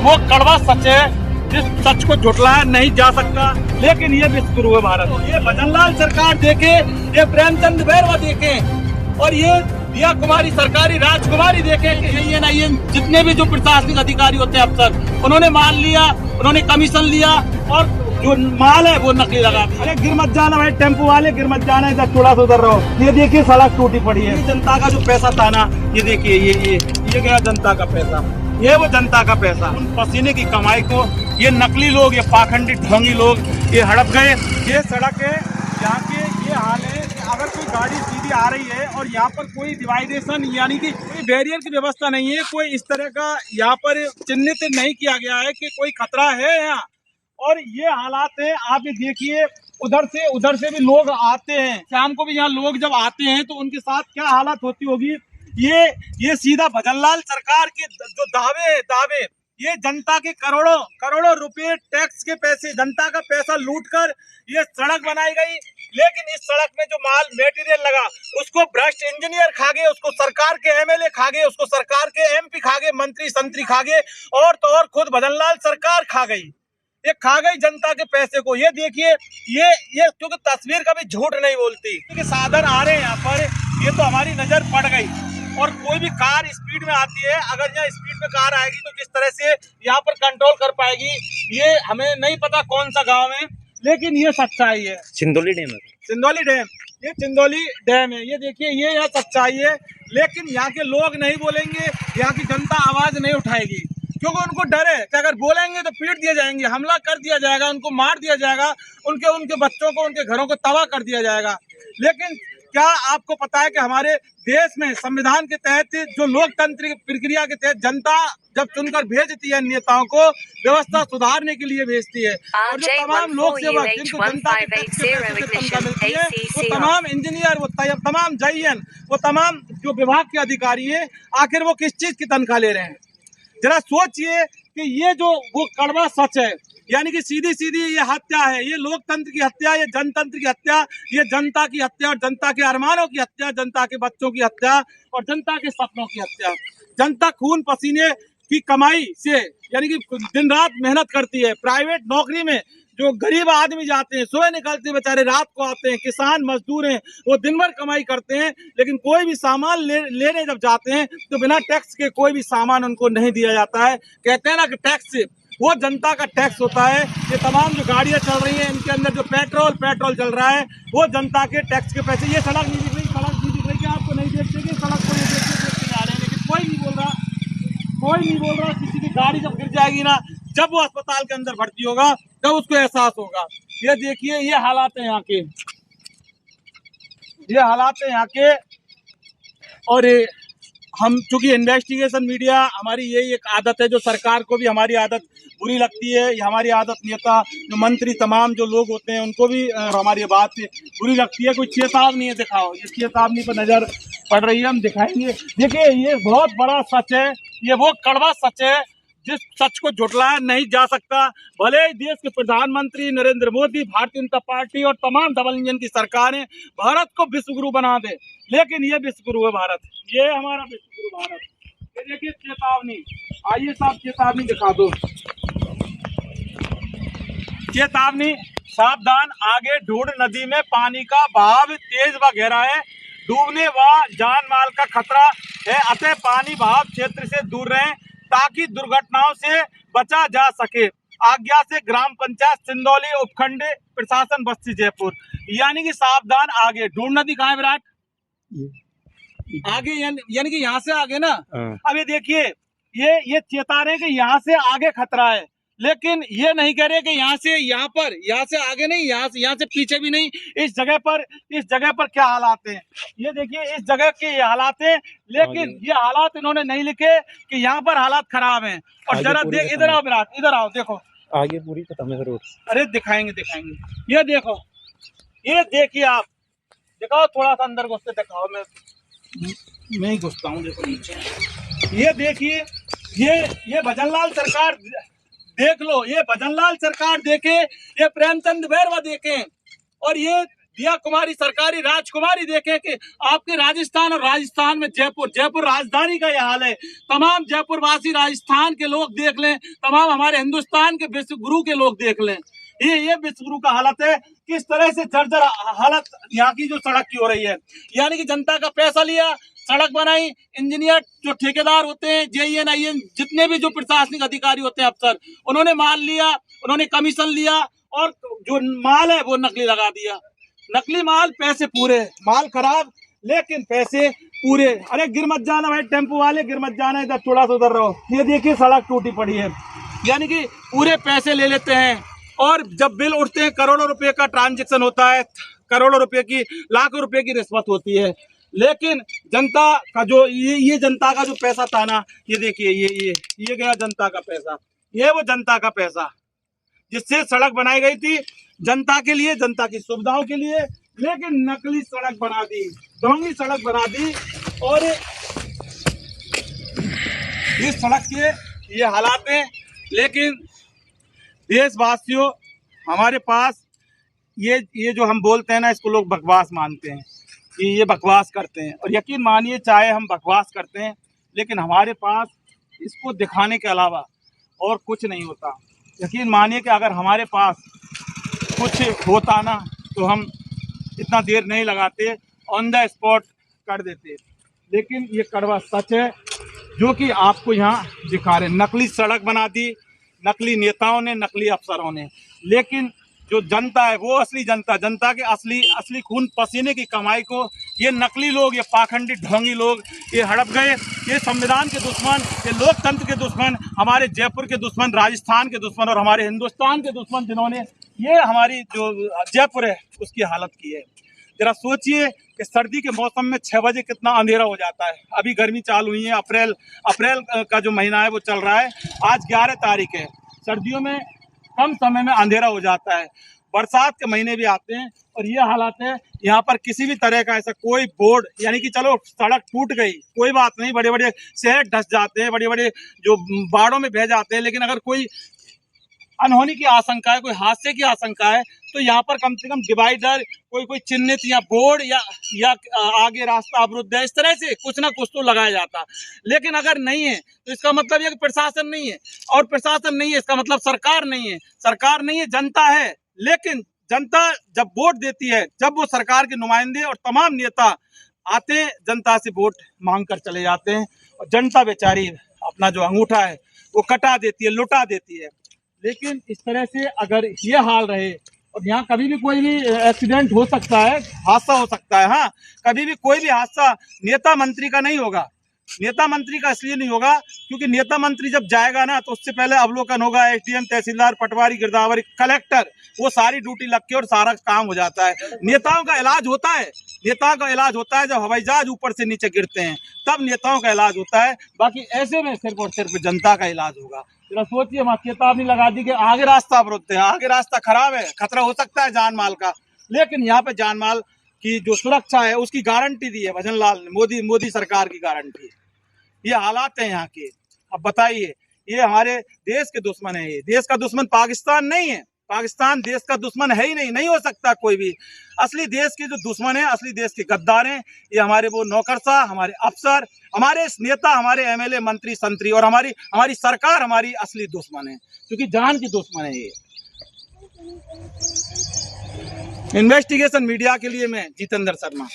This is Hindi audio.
वो कड़वा सच है, जिस सच को झुटलाया नहीं जा सकता। लेकिन ये विश्वगुरु है भारत। ये भजनलाल सरकार देखे, ये प्रेमचंद बैरवा देखे, और ये दिया कुमारी सरकारी राजकुमारी देखे। ये ना, ये जितने भी जो प्रशासनिक अधिकारी होते हैं, अफसर, उन्होंने माल लिया, उन्होंने कमीशन लिया, और जो माल है वो नकली लगा दिया। अरे गिर मत जाना भाई, टेम्पो वाले गिर मत जाना, इधर थोड़ा सा उधर रहो। ये देखिए सड़क टूटी पड़ी है। जनता का जो पैसा था ना, ये देखिए, ये गया जनता का पैसा, ये वो जनता का पैसा। उन पसीने की कमाई को ये नकली लोग, ये पाखंडी ढोंगी लोग ये हड़प गए। ये सड़क है, यहाँ के ये हाल है कि अगर कोई गाड़ी सीधी आ रही है और यहाँ पर कोई डिवाइडेशन यानी कि कोई बैरियर की व्यवस्था नहीं है, कोई इस तरह का यहाँ पर चिन्हित नहीं किया गया है कि कोई खतरा है यहाँ, और ये हालात है। आप ये देखिए, उधर से भी लोग आते हैं, शाम को भी यहाँ लोग जब आते हैं तो उनके साथ क्या हालत होती होगी। ये सीधा भजनलाल सरकार के जो दावे, ये जनता के करोड़ों रुपए टैक्स के पैसे, जनता का पैसा लूटकर ये सड़क बनाई गई। लेकिन इस सड़क में जो माल मेटीरियल लगा, उसको भ्रष्ट इंजीनियर खा गए, उसको सरकार के एमएलए खा गए, उसको सरकार के एमपी खा गए, मंत्री संतरी खा गए, और तो और खुद भजनलाल सरकार खा गई। ये खा गई जनता के पैसे को। ये देखिए, ये क्योंकि तस्वीर कभी झूठ नहीं बोलती, क्योंकि साधन आ रहे हैं यहाँ पर, ये तो हमारी नजर पड़ गई। और कोई भी कार स्पीड में आती है, अगर यहाँ स्पीड में कार आएगी तो किस तरह से यहाँ पर कंट्रोल कर पाएगी, ये हमें नहीं पता कौन सा गांव है, लेकिन ये सच्चाई है। चिंदोली डैम, ये चिंदोली डैम है। ये देखिए, ये यहाँ सच्चाई है। लेकिन यहाँ के लोग नहीं बोलेंगे, यहाँ की जनता आवाज नहीं उठाएगी, क्योंकि उनको डर है कि अगर बोलेंगे तो पीट दिए जाएंगे, हमला कर दिया जाएगा, उनको मार दिया जाएगा, उनके बच्चों को, उनके घरों को तबाह कर दिया जाएगा। लेकिन क्या आपको पता है कि हमारे देश में संविधान के तहत, जो लोकतांत्रिक प्रक्रिया के तहत जनता जब चुनकर भेजती है नेताओं को, व्यवस्था सुधारने के लिए भेजती है, और जो तमाम लोक सेवक जिनको जनता के टैक्स से तनख्वाह मिलती है, वो तमाम इंजीनियर, वो तमाम जईएन, वो तमाम जो विभाग के अधिकारी है, आखिर वो किस चीज की तनख्वाह ले रहे हैं? जरा सोचिए कि ये जो वो कड़वा सच है, यानी कि सीधी ये हत्या है, ये लोकतंत्र की हत्या, ये जनतंत्र की हत्या, ये जनता की हत्या, और जनता के अरमानों की हत्या, जनता के बच्चों की हत्या, और जनता के सपनों की हत्या। जनता खून पसीने की कमाई से, यानी कि दिन रात मेहनत करती है। प्राइवेट नौकरी में जो गरीब आदमी जाते हैं, सुबह निकलते हैं बेचारे, रात को आते हैं, किसान मजदूर हैं, वो दिन भर कमाई करते हैं, लेकिन कोई भी सामान लेने जब जाते हैं तो बिना टैक्स के कोई भी सामान उनको नहीं दिया जाता है। कहते हैं ना कि टैक्स वो जनता का टैक्स होता है। ये तमाम जो गाड़ियां चल रही हैं, इनके अंदर जो पेट्रोल चल रहा है, वो जनता के टैक्स के पैसे। ये सड़क नहीं दिख रही कि आपको नहीं देखते कि सड़क को देखते जा रहे हैं, लेकिन कोई नहीं बोल रहा। किसी की गाड़ी जब गिर जाएगी ना, जब वो अस्पताल के अंदर भर्ती होगा, तब उसको एहसास होगा। ये देखिए, ये हालात है यहाँ के, और हम चूंकि इन्वेस्टिगेशन मीडिया, हमारी यही एक आदत है, जो सरकार को भी हमारी आदत बुरी लगती है, ये हमारी आदत नेता, जो मंत्री, तमाम जो लोग होते हैं, उनको भी हमारी बात बुरी लगती है। कोई चेतावनी है, दिखाओ, इस चेतावनी पर नजर पड़ रही है, हम दिखाएंगे। देखिए, ये बहुत बड़ा सच है, ये वो कड़वा सच है, जिस सच को झुटलाया नहीं जा सकता। भले ही देश के प्रधानमंत्री नरेंद्र मोदी, भारतीय जनता पार्टी और तमाम डबल इंजन की सरकारें भारत को विश्वगुरु बना दे, लेकिन ये विश्वगुरु है भारत, ये हमारा विश्वगुरु भारत। ये देखिए चेतावनी, आइए साहब चेतावनी दिखा दो। चेतावनी, सावधान, आगे ढूंढ नदी में पानी का बहाव तेज व गहरा है, डूबने व जान माल का खतरा है, अतः पानी बहाव क्षेत्र से दूर रहें ताकि दुर्घटनाओं से बचा जा सके। आज्ञा से ग्राम पंचायत सिंदौली उपखंड प्रशासन बस्ती जयपुर। यानी कि सावधान, आगे ढूंढ नदी कहाँ है विराट? आगे यानी कि यहाँ से आगे ना। अब ये देखिए, ये चेता रहे कि यहाँ से आगे खतरा है, लेकिन ये नहीं कह रहे कि यहाँ से आगे नहीं, यहाँ से पीछे भी नहीं। इस जगह पर क्या हालात हैं, ये देखिए, इस जगह के ये हालात हैं, लेकिन ये हालात इन्होंने नहीं लिखे कि यहाँ पर हालात खराब हैं। और जरा देख, इधर आओ विराट, इधर आओ, देखो आगे पूरी खत्म है रोड। अरे दिखाएंगे। ये देखो, ये देखिए, आप दिखाओ, थोड़ा सा अंदर घुसते दिखाओ, मैं ही घुसता हूँ। देखो नीचे, ये देखिए, ये भजनलाल सरकार देख लो, ये भजनलाल सरकार देखे, ये प्रेमचंद बैरवा देखे, और ये दिया कुमारी सरकारी राजकुमारी देखें कि आपके राजस्थान और राजस्थान में जयपुर राजधानी का यह हाल है। तमाम जयपुर वासी राजस्थान के लोग देख लें, तमाम हमारे हिंदुस्तान के विश्व गुरु के लोग देख लें, ये विश्व गुरु का हालत है। किस तरह से जर्जर हालत यहाँ की जो सड़क की हो रही है, यानी कि जनता का पैसा लिया, सड़क बनाई, इंजीनियर जो ठेकेदार होते हैं, JEN IN जितने भी जो प्रशासनिक अधिकारी होते हैं, अफसर, उन्होंने माल लिया, उन्होंने कमीशन लिया और जो माल है वो नकली लगा दिया। नकली माल, पैसे पूरे, माल खराब लेकिन पैसे पूरे। अरे गिर मत जाना भाई, टेम्पो वाले गिर मत जाना, इधर थोड़ा सा उधर रहो। ये देखिए सड़क टूटी पड़ी है, यानी कि पूरे पैसे ले लेते हैं। और जब बिल उठते हैं, करोड़ों रुपए का ट्रांजैक्शन होता है, करोड़ों रुपए की, लाखों रुपए की रिश्वत होती है। लेकिन जनता का जो ये जनता का जो पैसा था ना, ये देखिए ये गया जनता का पैसा, ये वो जनता का पैसा जिससे सड़क बनाई गई थी जनता के लिए, जनता की सुविधाओं के लिए, लेकिन नकली सड़क बना दी, ढोंगी सड़क बना दी। और इस सड़क के ये हालात हैं। लेकिन देशवासियों, हमारे पास ये जो हम बोलते हैं ना, इसको लोग बकवास मानते हैं कि ये बकवास करते हैं। और यकीन मानिए, चाहे हम बकवास करते हैं, लेकिन हमारे पास इसको दिखाने के अलावा और कुछ नहीं होता। यकीन मानिए कि अगर हमारे पास कुछ होता ना, तो हम इतना देर नहीं लगाते, ऑन द स्पॉट कर देते। लेकिन ये कड़वा सच है जो कि आपको यहाँ दिखा रहे। नकली सड़क बना दी, नकली नेताओं ने, नकली अफसरों ने। लेकिन जो जनता है वो असली जनता, जनता के असली खून पसीने की कमाई को ये नकली लोग, ये पाखंडी ढोंगी लोग ये हड़प गए। ये संविधान के दुश्मन, ये लोकतंत्र के दुश्मन, हमारे जयपुर के दुश्मन, राजस्थान के दुश्मन और हमारे हिंदुस्तान के दुश्मन, जिन्होंने ये हमारी जो जयपुर है उसकी हालत की है। जरा सोचिए कि सर्दी के मौसम में 6 बजे कितना अंधेरा हो जाता है। अभी गर्मी चालू हुई है, अप्रैल का जो महीना है वो चल रहा है, आज 11 तारीख है। सर्दियों में कम समय में अंधेरा हो जाता है, बरसात के महीने भी आते हैं और ये हालात है। यहाँ पर किसी भी तरह का ऐसा कोई बोर्ड, यानी कि चलो सड़क टूट गई कोई बात नहीं, बड़े बड़े शहर धंस जाते हैं, बड़े बड़े जो बाढ़ों में बह जाते हैं, लेकिन अगर कोई अनहोनी की आशंका है, कोई हादसे की आशंका है, तो यहाँ पर कम से कम डिवाइडर, कोई चिन्हित या बोर्ड या आगे रास्ता अवरुद्ध है, इस तरह से कुछ ना कुछ तो लगाया जाता। लेकिन अगर नहीं है तो इसका मतलब यह कि प्रशासन नहीं है, और प्रशासन नहीं है इसका मतलब सरकार नहीं है, सरकार नहीं है जनता है। लेकिन जनता जब वोट देती है, जब वो सरकार के नुमाइंदे और तमाम नेता आते हैं, जनता से वोट मांग कर चले जाते हैं, और जनता बेचारी अपना जो अंगूठा है वो कटा देती है, लुटा देती है। लेकिन इस तरह से अगर ये हाल रहे, और यहाँ कभी भी कोई भी एक्सीडेंट हो सकता है, हादसा हो सकता है। हाँ, कभी भी कोई भी हादसा नेता मंत्री का नहीं होगा। नेता मंत्री का इसलिए नहीं होगा क्योंकि नेता मंत्री जब जाएगा ना, तो उससे पहले अवलोकन होगा, SDM, तहसीलदार, पटवारी, गिरदावरी, कलेक्टर, वो सारी ड्यूटी लग के और सारा काम हो जाता है। नेताओं का इलाज होता है, नेताओं का इलाज होता है जब हवाई जहाज ऊपर से नीचे गिरते हैं, तब नेताओं का इलाज होता है। बाकी ऐसे में सिर्फ और सिर्फ जनता का इलाज होगा। जरा सोचिए, वहाँ चेतावनी लगा दी कि आगे रास्ता अवरुद्ध है, आगे रास्ता खराब है, खतरा हो सकता है जान माल का। लेकिन यहाँ पे जान माल की जो सुरक्षा है उसकी गारंटी दी है भजन लाल ने, मोदी सरकार की गारंटी। ये हालात है यहाँ के। अब बताइए, ये हमारे देश के दुश्मन है। ये देश का दुश्मन पाकिस्तान नहीं है, पाकिस्तान देश का दुश्मन है ही नहीं, नहीं हो सकता कोई भी। असली देश के जो दुश्मन है, असली देश के गद्दार हैं, ये हमारे वो नौकरशाह, हमारे अफसर, हमारे नेता, हमारे MLA, मंत्री, संतरी, और हमारी सरकार हमारी असली दुश्मन है, क्योंकि जान की दुश्मन है ये। इन्वेस्टिगेशन मीडिया के लिए मैं जितेंद्र शर्मा।